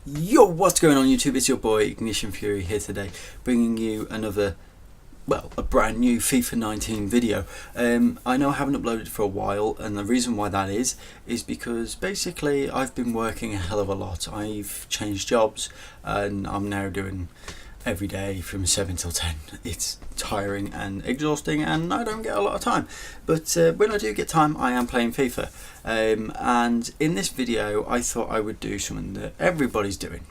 Yo, what's going on YouTube? It's your boy Ignition Fury here today, bringing you another, well, a brand new FIFA 19 video. I know I haven't uploaded for a while, and the reason why that is because basically I've been working a hell of a lot. I've changed jobs and I'm now doing every day from 7 till 10. It's tiring and exhausting and I don't get a lot of time, but when I do get time I am playing FIFA, and in this video I thought I would do something that everybody's doing,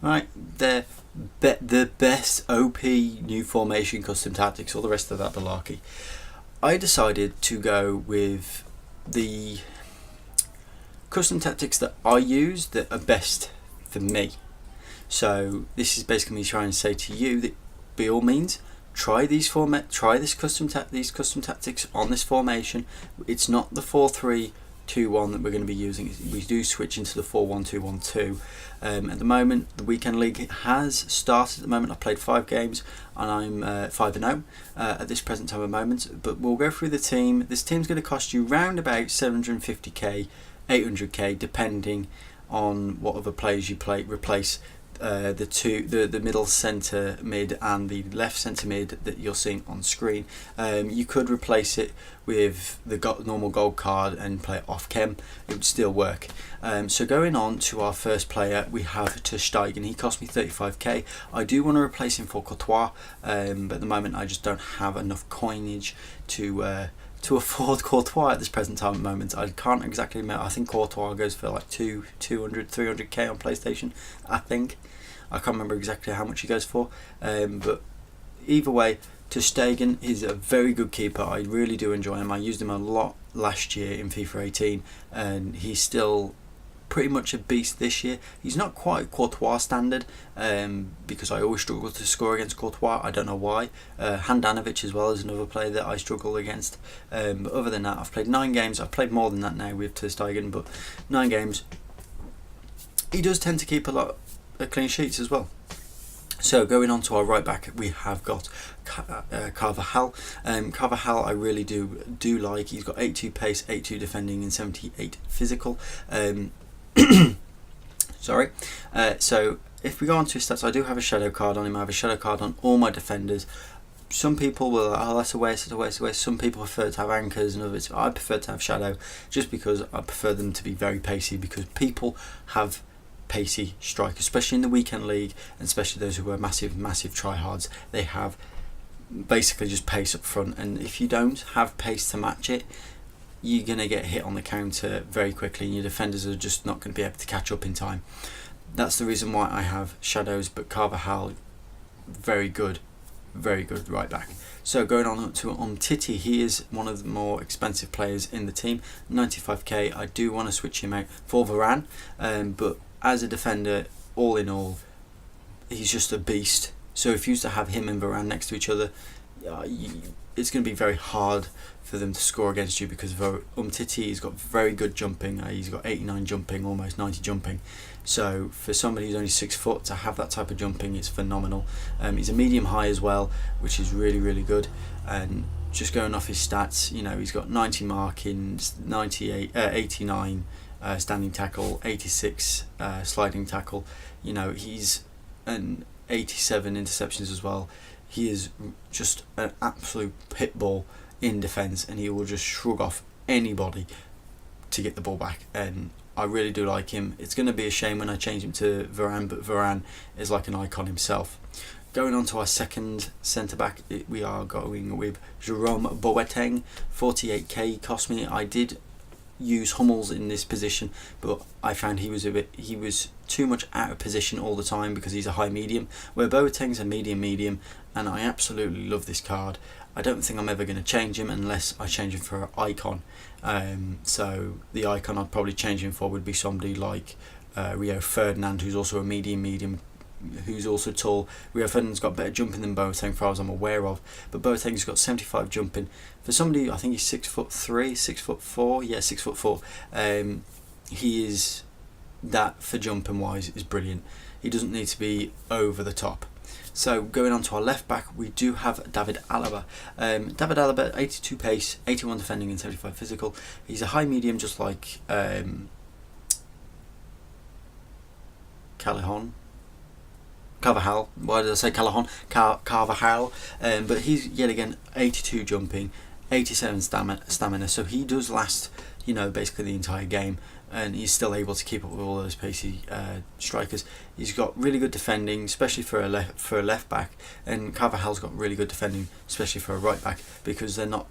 right? The best OP new formation, custom tactics, all the rest of that malarkey. I decided to go with the custom tactics that I use that are best for me. So this is basically me trying to say to you that by all means try these custom tactics on this formation. It's not the 4-3-2-1 that we're going to be using. We do switch into the 4-1-2-1-2. At the moment, the weekend league has started. At the moment, I've played 5 games and I'm 5-0 at this present time of moment. But we'll go through the team. This team's going to cost you round about 750k, 800k, depending on what other players you replace. The middle centre mid and the left centre mid that you're seeing on screen. You could replace it with the normal gold card and play it off chem. It would still work. So going on to our first player, we have ter Stegen. He cost me 35k. I do want to replace him for Courtois, but at the moment I just don't have enough coinage to afford Courtois at this present time at the moment. I can't exactly remember. I think Courtois goes for like 200, 300k on PlayStation, I think. I can't remember exactly how much he goes for, but either way, ter Stegen is a very good keeper. I really do enjoy him. I used him a lot last year in FIFA 18, and he's still pretty much a beast this year. He's not quite Courtois standard, because I always struggle to score against Courtois. I don't know why. Handanovic as well is another player that I struggle against. But other than that, I've played 9 games. I've played more than that now with ter Stegen, but 9 games. He does tend to keep a lot of clean sheets as well. So going on to our right back, we have got Carvajal. Carvajal I really do like. He's got 82 pace, 82 defending and 78 physical. Sorry. So if we go on to his stats, I do have a shadow card on him. I have a shadow card on all my defenders. Some people will, oh, that's a waste, that's a waste, that's a waste. Some people prefer to have anchors and others. I prefer to have shadow just because I prefer them to be very pacey, because people have pacey strike, especially in the weekend league, and especially those who are massive tryhards. They have basically just pace up front, and if you don't have pace to match it, you're going to get hit on the counter very quickly, and your defenders are just not going to be able to catch up in time. That's the reason why I have shadows, but Carvajal, very good right back. So going on to Umtiti, he is one of the more expensive players in the team, 95k. I do want to switch him out for Varane, but as a defender, all in all, he's just a beast. So if you used to have him and Varane next to each other, it's going to be very hard for them to score against you, because Umtiti has got very good jumping. He's got 89 jumping, almost 90 jumping. So for somebody who's only 6 foot to have that type of jumping is phenomenal. He's a medium high as well, which is really good. And just going off his stats, you know, he's got 90 marking, 89 standing tackle, 86 sliding tackle. You know, he's an 87 interceptions as well. He is just an absolute pit bull in defence, and he will just shrug off anybody to get the ball back, and I really do like him. It's going to be a shame when I change him to Varane, but Varane is like an icon himself. Going on to our second centre back, we are going with Jerome Boateng. 48k cost me. I did use Hummels in this position, but I found he was too much out of position all the time because he's a high medium, where Boateng's a medium, and I absolutely love this card. I don't think I'm ever going to change him unless I change him for an icon. So the icon I'd probably change him for would be somebody like Rio Ferdinand, who's also a medium, who's also tall. Rio Ferdinand's got better jumping than Boateng, far as I'm aware of, but Boateng's got 75 jumping. For somebody, I think he's 6'3", 6'4", yeah, 6'4". He is that for jumping wise is brilliant. He doesn't need to be over the top. So going on to our left back, we do have David Alaba. David Alaba, 82 pace, 81 defending and 75 physical. He's a high medium, just like Carvajal. Why did I say Callahan? Carvajal. But he's yet again 82 jumping, 87 stamina. So he does last, basically the entire game, and he's still able to keep up with all those pacey strikers. He's got really good defending, especially for a left back, and Carvajal's got really good defending, especially for a right back, because they're not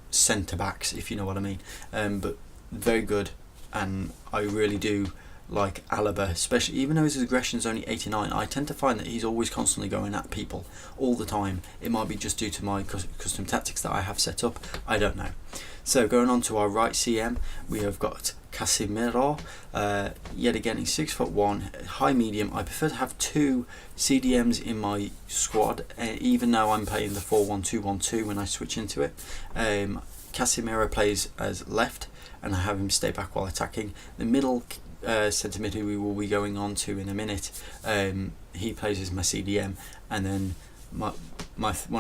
centre backs, if you know what I mean. But very good, and I really do like Alaba, especially even though his aggression is only 89. I tend to find that he's always constantly going at people all the time. It might be just due to my custom tactics that I have set up, I don't know. So going on to our right CM, we have got Casemiro. Yet again, he's 6'1", high medium. I prefer to have 2 CDMs in my squad, even though I'm playing the 4-1-2-1-2 when I switch into it. Casemiro plays as left, and I have him stay back while attacking. The middle centre mid, who we will be going on to in a minute, he plays as my CDM, and then one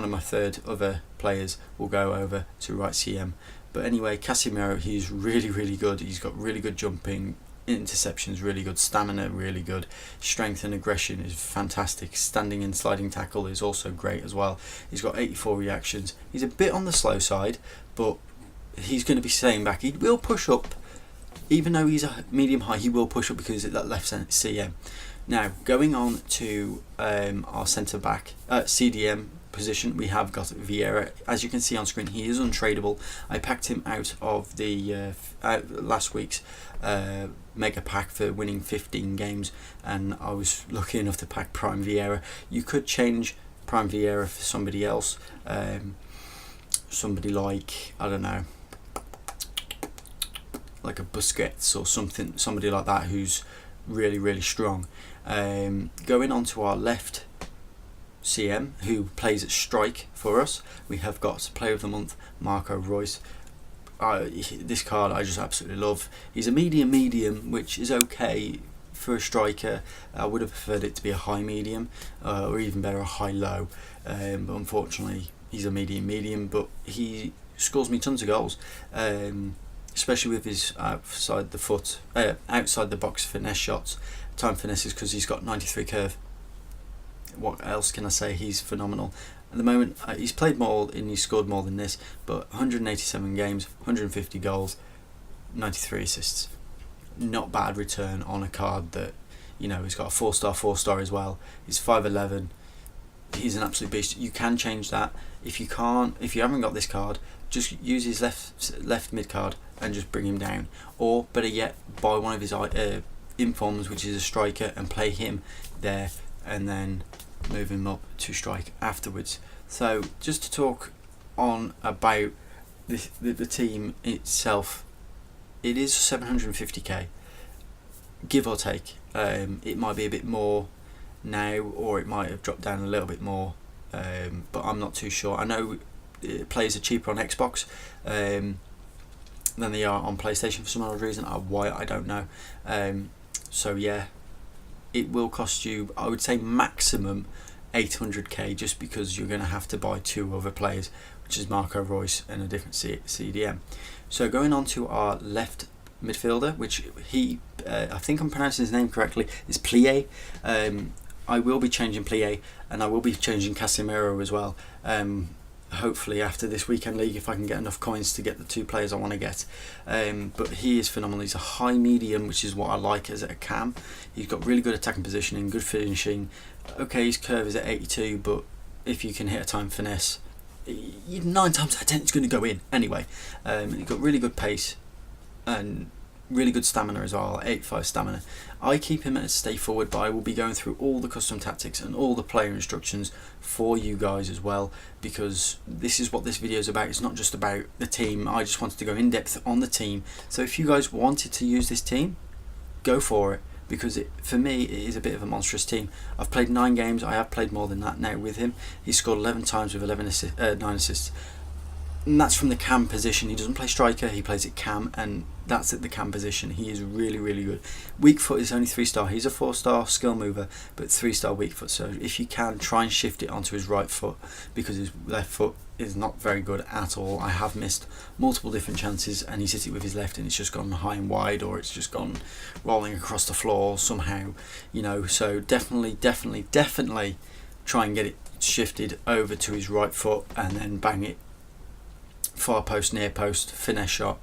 of my third other players will go over to right CM. But anyway, Casemiro, he's really, really good. He's got really good jumping, interceptions really good, stamina really good, strength and aggression is fantastic, standing and sliding tackle is also great as well. He's got 84 reactions. He's a bit on the slow side, but he's going to be staying back. He will push up, even though he's a medium high, he will push up because of that left CM. Now going on to our centre back CDM position, we have got Vieira. As you can see on screen, he is untradeable. I packed him out of the last week's mega pack for winning 15 games, and I was lucky enough to pack Prime Vieira. You could change Prime Vieira for somebody else, somebody like, I don't know, like a Busquets or somebody like that who's really, really strong. Going on to our left CM, who plays at strike for us, we have got Player of the Month, Marco Reus. This card I just absolutely love. He's a medium, which is okay for a striker. I would have preferred it to be a high medium, or even better, a high low. But unfortunately, he's a medium. But he scores me tons of goals, especially with his outside the box finesse shots, time finesses, because he's got 93 curve. What else can I say? He's phenomenal. At the moment, he's played more and he's scored more than this, but 187 games, 150 goals, 93 assists. Not bad return on a card that, he's got a 4-star as well. He's 5'11". He's an absolute beast. You can change that. If you haven't got this card, just use his left mid card and just bring him down. Or better yet, buy one of his informs, which is a striker, and play him there, and then move him up to strike afterwards. So just to talk on about the team itself, it is 750k, give or take. It might be a bit more now, or it might have dropped down a little bit more, but I'm not too sure. I know players are cheaper on Xbox than they are on PlayStation for some odd reason. Why, I don't know. So yeah, it will cost you, I would say, maximum 800k, just because you're going to have to buy 2 other players, which is Marco Reus and a different CDM. So going on to our left midfielder, which I think I'm pronouncing his name correctly, is Plie. I will be changing Plie, and I will be changing Casemiro as well. Hopefully after this weekend league, if I can get enough coins to get the 2 players I want to get. But he is phenomenal. He's a high medium, which is what I like as a cam. He's got really good attacking positioning, good finishing. Okay, his curve is at 82, but if you can hit a time finesse, 9 times out of 10 it's going to go in anyway. He's got really good pace and really good stamina as well, 85 stamina. I keep him at stay forward, but I will be going through all the custom tactics and all the player instructions for you guys as well, because this is what this video is about. It's not just about the team. I just wanted to go in depth on the team. So if you guys wanted to use this team, go for it, because for me it is a bit of a monstrous team. I've played 9 games. I have played more than that now with him. He scored 11 times with 9 assists. and that's from the cam position. He doesn't play striker, he plays it cam, and that's at the cam position. He is really, really good. Weak foot is only 3-star. He's a 4-star skill mover, but 3-star weak foot. So if you can, try and shift it onto his right foot, because his left foot is not very good at all. I have missed multiple different chances, and he's hit it with his left, and it's just gone high and wide, or it's just gone rolling across the floor somehow. So definitely try and get it shifted over to his right foot, and then bang it far post, near post, finesse shot.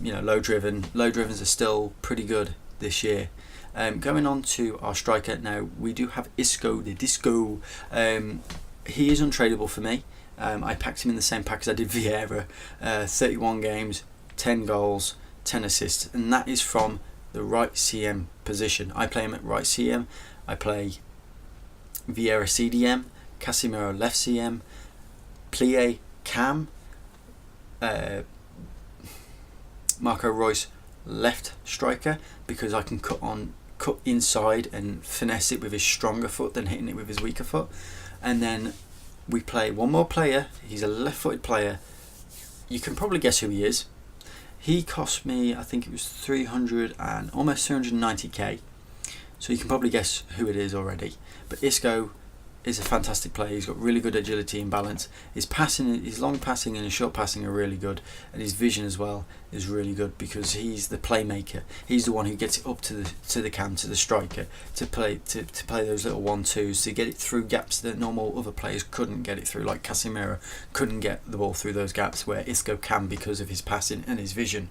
Low drivens are still pretty good this year. Going on to our striker now, we do have Isco the Disco. He is untradeable for me. I packed him in the same pack as I did Vieira. 31 games, 10 goals, 10 assists, and that is from the right CM position. I play him at right CM. I play Vieira CDM, Casemiro left CM, Plie Cam, Marco Reus left striker, because I can cut inside and finesse it with his stronger foot than hitting it with his weaker foot. And then we play one more player. He's a left-footed player. You can probably guess who he is. He cost me, I think it was 300 and almost 390k. So you can probably guess who it is already. But Isco is a fantastic player. He's got really good agility and balance. His passing, his long passing and his short passing are really good, and his vision as well is really good, because he's the playmaker. He's the one who gets it up to the cam, to the striker, to play those little 1-2s, to get it through gaps that normal other players couldn't get it through, like Casemiro couldn't get the ball through those gaps, where Isco can, because of his passing and his vision,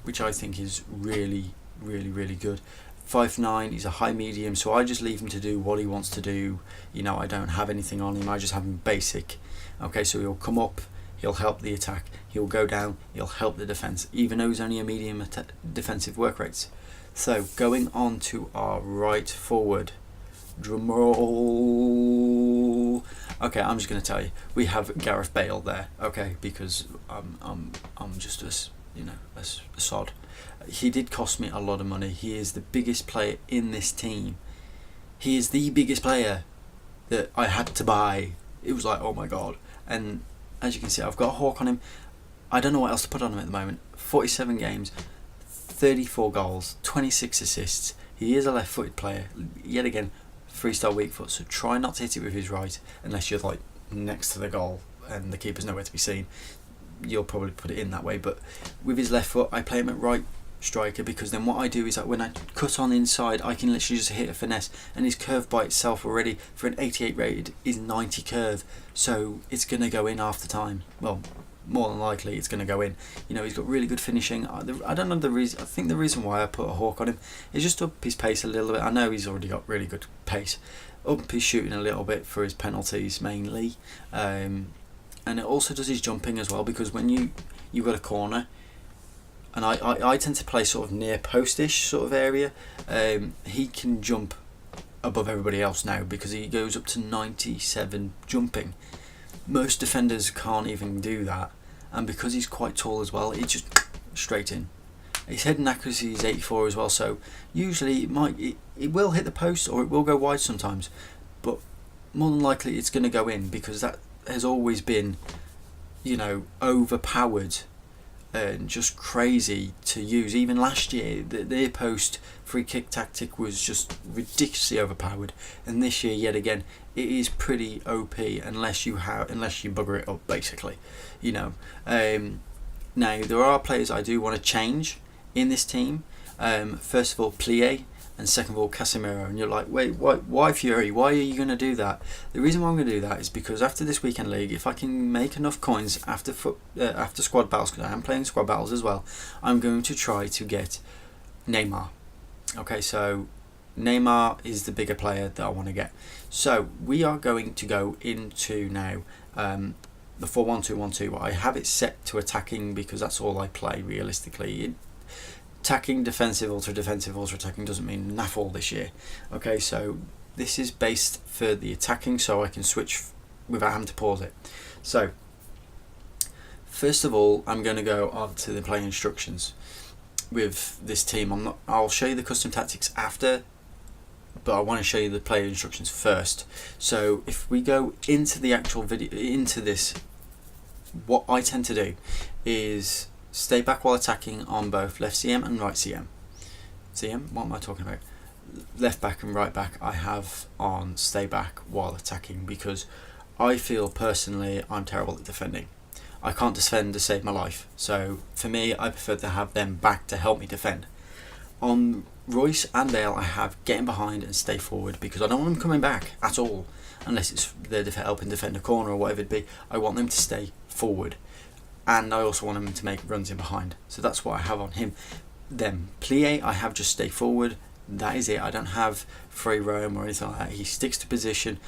which I think is really, really, really good. 5'9", he's a high medium, so I just leave him to do what he wants to do. I don't have anything on him, I just have him basic. Okay, so he'll come up, he'll help the attack, he'll go down, he'll help the defence, even though he's only a medium defensive work rates. So going on to our right forward, drum roll. Okay, I'm just going to tell you, we have Gareth Bale there. Okay, because I'm just a sod. He did cost me a lot of money. He is the biggest player in this team. He is the biggest player that I had to buy. It was like, oh my god. And as you can see, I've got a hawk on him. I don't know what else to put on him at the moment. 47 games, 34 goals, 26 assists. He is a left-footed player. Yet again, 3-star weak foot, so try not to hit it with his right unless you're like next to the goal and the keeper's nowhere to be seen. You'll probably put it in that way. But with his left foot, I play him at right striker, because then what I do is that when I cut on inside, I can literally just hit a finesse, and his curve by itself already for an 88 rated is 90 curve, so it's going to go in half the time. Well, more than likely it's going to go in. He's got really good finishing. I don't know the reason. I think the reason why I put a hawk on him is just to up his pace a little bit. I know he's already got really good pace. Up his shooting a little bit for his penalties mainly, and it also does his jumping as well, because when you've got a corner, and I tend to play sort of near postish sort of area, he can jump above everybody else now, because he goes up to 97 jumping. Most defenders can't even do that, and because he's quite tall as well, it's just straight in. His head and accuracy is 84 as well, so usually it will hit the post, or it will go wide sometimes, but more than likely it's going to go in, because that has always been, overpowered and just crazy to use. Even last year, the near post free kick tactic was just ridiculously overpowered, and this year yet again it is pretty OP unless you bugger it up, basically. Now there are players I do want to change in this team. First of all, Plie, and second of all, Casemiro. And you're like, wait, why Fury? Why are you going to do that? The reason why I'm going to do that is because after this weekend league, if I can make enough coins after squad battles, because I am playing squad battles as well, I'm going to try to get Neymar. Okay, so Neymar is the bigger player that I want to get. So we are going to go into now the 4-1-2-1-2. I have it set to attacking because that's all I play realistically. Attacking, defensive, ultra-defensive, ultra-attacking doesn't mean naff all this year. Okay, so this is based for the attacking, so I can switch without having to pause it. So, first of all, I'm going to go on to the play instructions with this team. I'll show you the custom tactics after, but I want to show you the player instructions first. So, if we go into the actual video, into this what I tend to do is stay back while attacking on both left CM and right CM. CM? What am I talking about? Left back and right back I have on stay back while attacking, because I feel personally I'm terrible at defending. I can't defend to save my life, so for me I prefer to have them back to help me defend. On Royce and Bale I have getting behind and stay forward, because I don't want them coming back at all, unless it's they're helping defend a corner or whatever it be. I want them to stay forward, and I also want them to make runs in behind, so that's what I have on him. Then Plie I have just stay forward. That is it. I don't have free roam or anything like that. He sticks to position,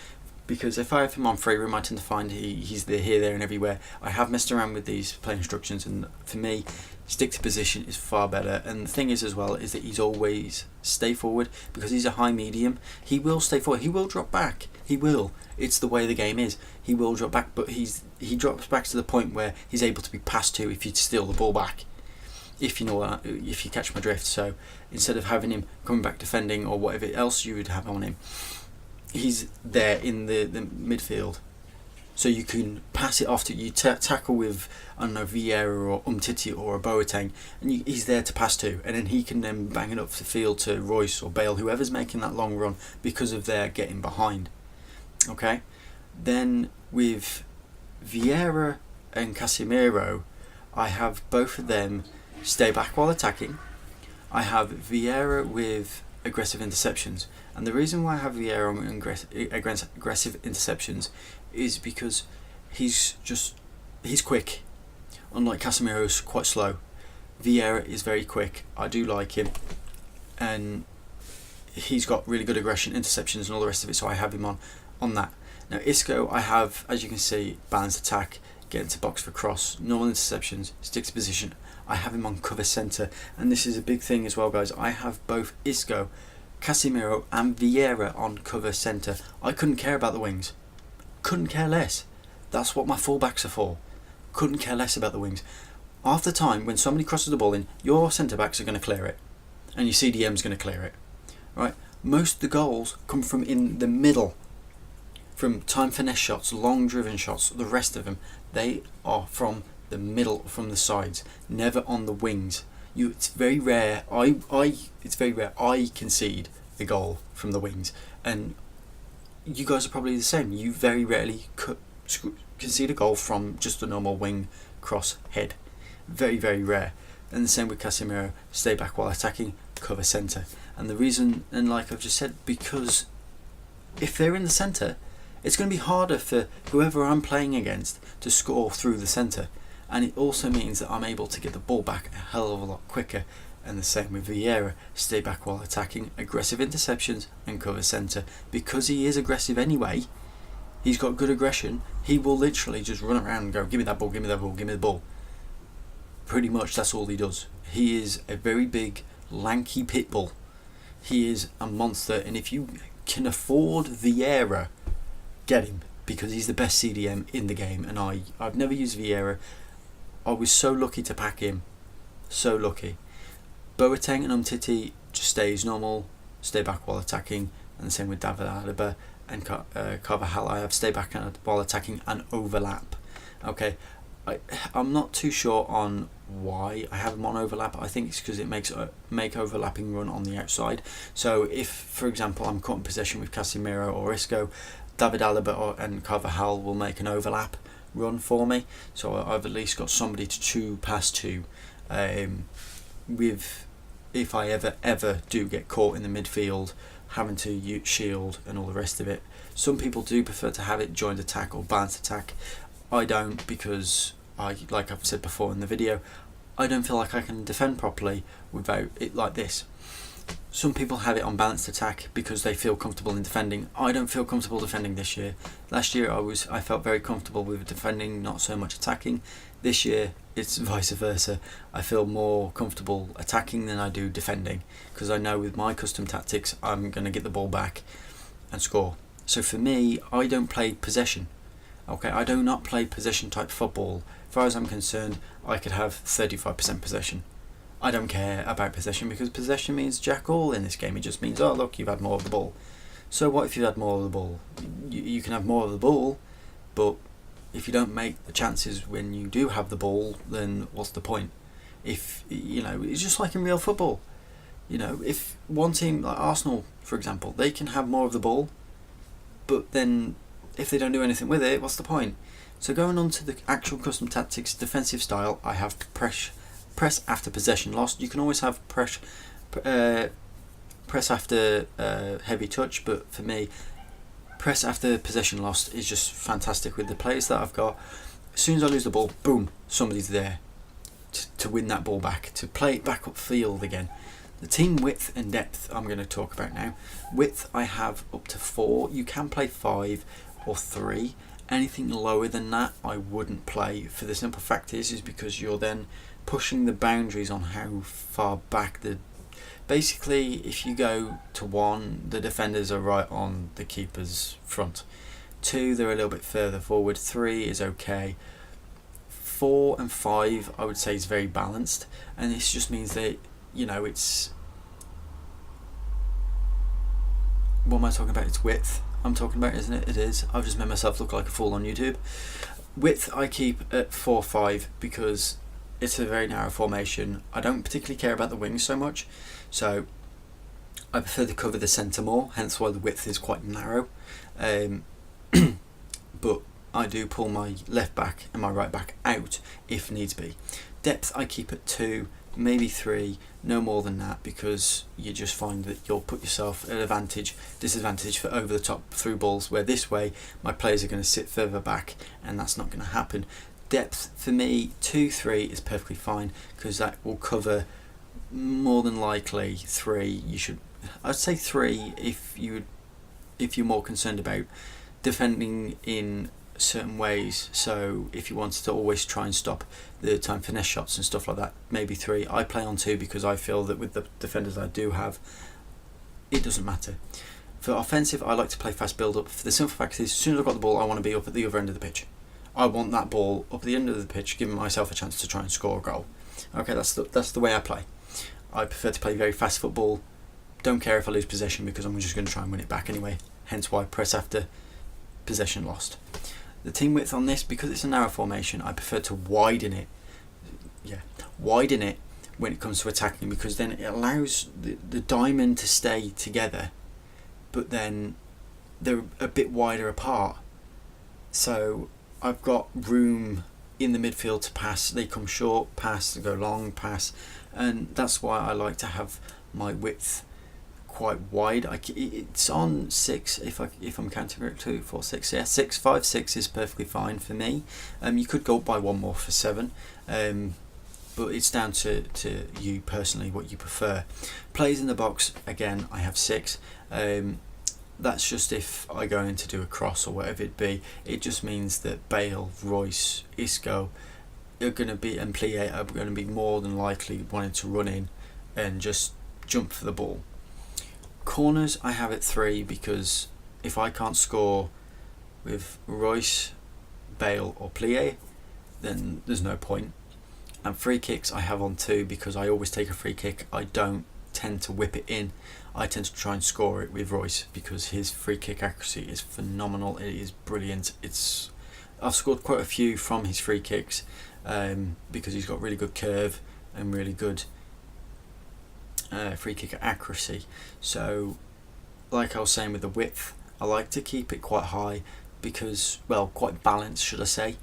because if I have him on free roam I tend to find he's there, here, there and everywhere. I have messed around with these play instructions, and for me stick to position is far better. And the thing is as well is that he's always stay forward, because he's a high medium. He will stay forward, he will drop back, he will. It's the way the game is. He will drop back, but he drops back to the point where he's able to be passed to if you steal the ball back. If you know what, if you catch my drift. So instead of having him coming back defending or whatever else you would have on him, he's there in the midfield, so you can pass it off to you. Tackle with, I don't know, Vieira or Umtiti or a Boateng, and he's there to pass to, and then he can then bang it up the field to Royce or Bale, whoever's making that long run, because of their getting behind. Okay, then with Vieira and Casemiro, I have both of them stay back while attacking. I have Vieira with aggressive interceptions, and the reason why I have Vieira on aggressive interceptions is because he's quick. Unlike Casemiro's quite slow, Vieira is very quick. I do like him, and he's got really good aggression, interceptions and all the rest of it, so I have him on that. Now Isco I have, as you can see, balanced attack, get into box for cross, normal interceptions, sticks position. I have him on cover centre, and this is a big thing as well, guys. I have both Isco, Casemiro and Vieira on cover centre. I couldn't care about the wings, couldn't care less. That's what my fullbacks are for. Couldn't care less about the wings. Half the time when somebody crosses the ball in, your centre backs are going to clear it, and your CDM's going to clear it, right? Most of the goals come from in the middle, from time finesse shots, long driven shots. The rest of them, they are from the middle, from the sides, never on the wings. It's very rare. It's very rare I concede the goal from the wings, and you guys are probably the same. You very rarely concede a goal from just a normal wing cross head. Very, very rare. And the same with Casemiro, stay back while attacking, cover centre. And the reason, and like I've just said, because if they're in the centre, it's going to be harder for whoever I'm playing against to score through the centre. And it also means that I'm able to get the ball back a hell of a lot quicker. And the same with Vieira, stay back while attacking, aggressive interceptions and cover centre. Because he is aggressive anyway, he's got good aggression, he will literally just run around and go, give me that ball, give me that ball, give me the ball. Pretty much that's all he does. He is a very big, lanky pit bull. He is a monster, and if you can afford Vieira, get him, because he's the best CDM in the game. And I've never used Vieira. I was so lucky to pack him, so lucky. Boateng and Umtiti just stays normal, stay back while attacking, and the same with David Alaba and Carvajal. I have stay back while attacking and overlap. Okay, I'm not too sure on why I have them on overlap. I think it's because it make overlapping run on the outside. So if, for example, I'm caught in possession with Casemiro or Isco, David Alaba and Carvajal will make an overlap run for me, so I've at least got somebody to chew past to, with if I ever do get caught in the midfield having to use shield and all the rest of it. Some people do prefer to have it joined attack or balanced attack. I don't, because like I've said before in the video, I don't feel like I can defend properly without it like this. Some people have it on balanced attack because they feel comfortable in defending. I don't feel comfortable defending this year. Last year I felt very comfortable with defending, not so much attacking. This year it's vice versa. I feel more comfortable attacking than I do defending, because I know with my custom tactics I'm going to get the ball back and score. So for me, I don't play possession. Okay, I do not play possession type football. As far as I'm concerned, I could have 35% possession. I don't care about possession, because possession means jack all in this game. It just means, oh look, you've had more of the ball. So what if you've had more of the ball? You can have more of the ball, but if you don't make the chances when you do have the ball, then what's the point? If it's just like in real football. If one team like Arsenal, for example, they can have more of the ball, but then if they don't do anything with it, what's the point? So going on to the actual custom tactics defensive style, I have press after possession lost. You can always have press after heavy touch, but for me, press after possession lost is just fantastic with the players that I've got. As soon as I lose the ball, boom, somebody's there to win that ball back, to play it back up field again. The team width and depth I'm going to talk about now. Width I have up to 4. You can play 5 or 3. Anything lower than that I wouldn't play, for the simple fact is because you're then pushing the boundaries on how far back basically if you go to 1, the defenders are right on the keeper's front. 2, they're a little bit further forward. 3 is okay. 4 and 5 I would say is very balanced, and this just means that it's, what am I talking about? It's width I'm talking about, isn't it? It is. I've just made myself look like a fool on YouTube. Width I keep at 4-5 because it's a very narrow formation. I don't particularly care about the wings so much, so I prefer to cover the centre more, hence why the width is quite narrow. But I do pull my left back and my right back out if needs be. Depth I keep at 2, maybe 3, no more than that, because you just find that you'll put yourself at disadvantage for over the top through balls, where this way my players are going to sit further back and that's not going to happen. Depth for me 2-3 is perfectly fine, because that will cover more than likely 3. I'd say 3 if you're more concerned about defending in certain ways. So if you wanted to always try and stop the time finesse shots and stuff like that, maybe 3. I play on 2 because I feel that with the defenders I do have, it doesn't matter. For offensive, I like to play fast build up. For the simple fact is, as soon as I've got the ball, I want to be up at the other end of the pitch. I want that ball up at the end of the pitch, giving myself a chance to try and score a goal. Okay, that's the way I play. I prefer to play very fast football. Don't care if I lose possession, because I'm just going to try and win it back anyway. Hence why I press after possession lost. The team width on this, because it's a narrow formation, I prefer to widen it. Widen it when it comes to attacking, because then it allows the diamond to stay together, but then they're a bit wider apart. So I've got room in the midfield to pass. They come short, pass, they go long, pass, and that's why I like to have my width quite wide. It's on 6 if I'm counting it, 2, 4, 6. Yeah, 6, 5, 6 is perfectly fine for me. You could go up by 1 more for 7, but it's down to you personally what you prefer. Plays in the box, again, I have 6. That's just if I go in to do a cross or whatever it be. It just means that Bale, Royce, Isco are going to be, and Plie are going to be more than likely wanting to run in and just jump for the ball. Corners I have at 3, because if I can't score with Royce, Bale or Plie, then there's no point. And free kicks I have on 2, because I always take a free kick. I don't tend to whip it in. I tend to try and score it with Royce, because his free kick accuracy is phenomenal. It is brilliant. I've scored quite a few from his free kicks, because he's got really good curve and really good free kick accuracy. So like I was saying with the width, I like to keep it quite high, because, well, quite balanced should I say,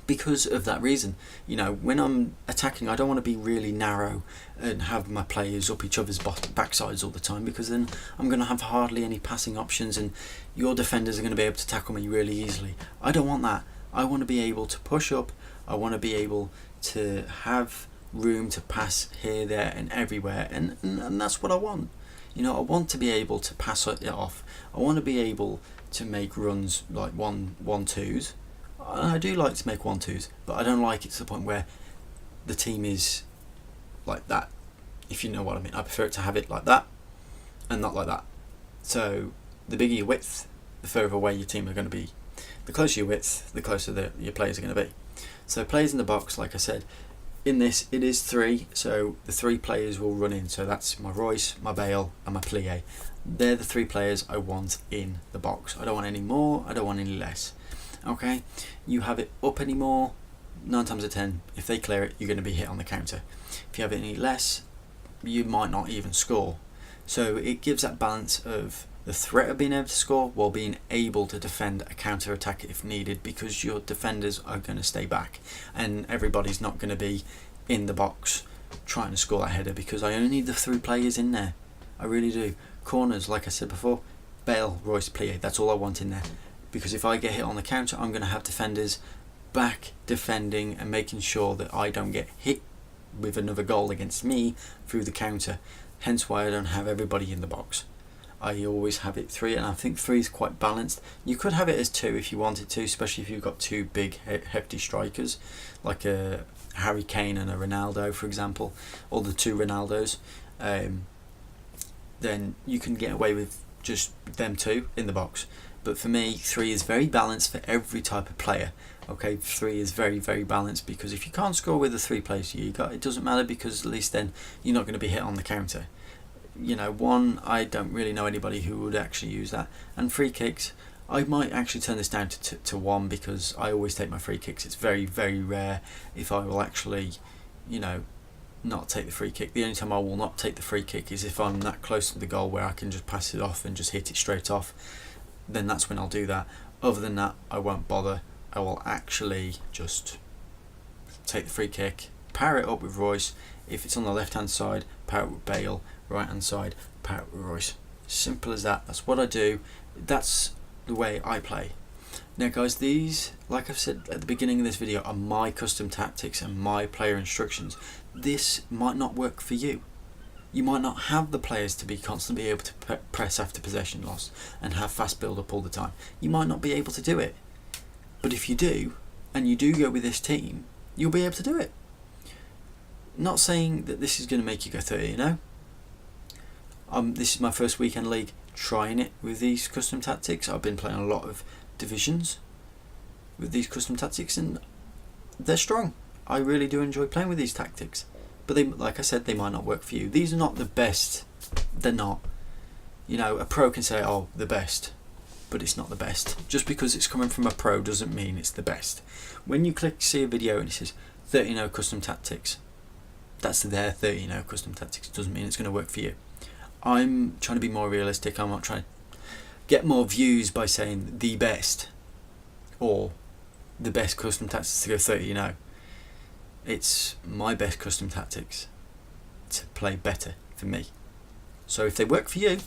because of that reason. When I'm attacking, I don't want to be really narrow and have my players up each other's backsides all the time, because then I'm going to have hardly any passing options and your defenders are going to be able to tackle me really easily. I don't want that. I want to be able to push up. I want to be able to have room to pass here, there and everywhere, and that's what I want. I want to be able to pass it off. I want to be able to make runs like 1-2s. I do like to make 1-2s, but I don't like it to the point where the team is like that, if you know what I mean. I prefer to have it like that and not like that. So the bigger your width, the further away your team are going to be. The closer your width, the closer your players are going to be. So players in the box, like I said, in this it is 3, so the 3 players will run in. So that's my Royce, my Bale and my Plie. They're the 3 players I want in the box. I don't want any more, I don't want any less. Okay, you have it up anymore, 9 times out of 10, if they clear it, you're going to be hit on the counter. If you have it any less, you might not even score. So it gives that balance of the threat of being able to score while being able to defend a counter attack if needed, because your defenders are going to stay back and everybody's not going to be in the box trying to score that header, because I only need the 3 players in there. I really do. Corners, like I said before, Bale, Royce, Plie, that's all I want in there, because if I get hit on the counter, I'm going to have defenders back defending and making sure that I don't get hit with another goal against me through the counter. Hence why I don't have everybody in the box. I always have it 3, and I think 3 is quite balanced. You could have it as 2 if you wanted to, especially if you've got 2 big hefty strikers like a Harry Kane and a Ronaldo, for example, or the 2 Ronaldos. Then you can get away with just them 2 in the box. But for me, 3 is very balanced for every type of player. Okay, 3 is very, very balanced, because if you can't score with the 3 players you got, it doesn't matter, because at least then you're not going to be hit on the counter. You know, 1, I don't really know anybody who would actually use that. And free kicks, I might actually turn this down to 1, because I always take my free kicks. It's very, very rare if I will actually, you know, not take the free kick. The only time I will not take the free kick is if I'm that close to the goal where I can just pass it off and just hit it straight off. Then that's when I'll do that. Other than that, I won't bother. I will actually just take the free kick, power it up with Royce. If it's on the left hand side, power it with Bale. Right hand side, power it with Royce. Simple as that. That's what I do. That's the way I play. Now guys, these, like I've said at the beginning of this video, are my custom tactics and my player instructions. This might not work for you. You might not have the players to be constantly able to press after possession loss and have fast build up all the time. You might not be able to do it. But if you do, and you do go with this team, you'll be able to do it. Not saying that this is going to make you go 30, you know. This is my first weekend league trying it with these custom tactics. I've been playing a lot of divisions with these custom tactics, and they're strong. I really do enjoy playing with these tactics. But they, like I said, they might not work for you. These are not the best. They're not. You know, a pro can say, oh, the best. But it's not the best. Just because it's coming from a pro doesn't mean it's the best. When you see a video and it says 30 custom tactics, that's their 30 custom tactics. It doesn't mean it's going to work for you. I'm trying to be more realistic. I'm not trying to get more views by saying the best or the best custom tactics to go 30. It's my best custom tactics to play better for me. So if they work for you,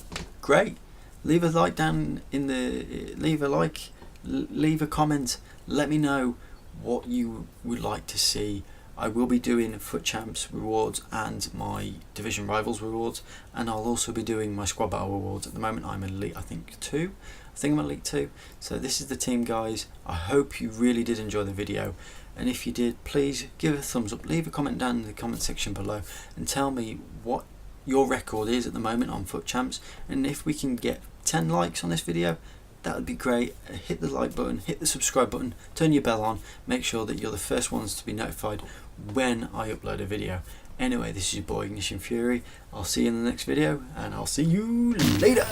great. Leave a like down in the, leave a comment, let me know what you would like to see. I will be doing Foot Champs rewards and my Division Rivals rewards, and I'll also be doing my Squad Battle rewards. At the moment I'm Elite, I think I'm Elite 2. So this is the team, guys. I hope you really did enjoy the video, and if you did, please give a thumbs up, leave a comment down in the comment section below and tell me what your record is at the moment on Foot Champs, and if we can get 10 likes on this video, that would be great. Hit the like button, hit the subscribe button, turn your bell on, make sure that you're the first ones to be notified when I upload a video. Anyway, this is your boy Ignition Fury. I'll see you in the next video, and I'll see you later.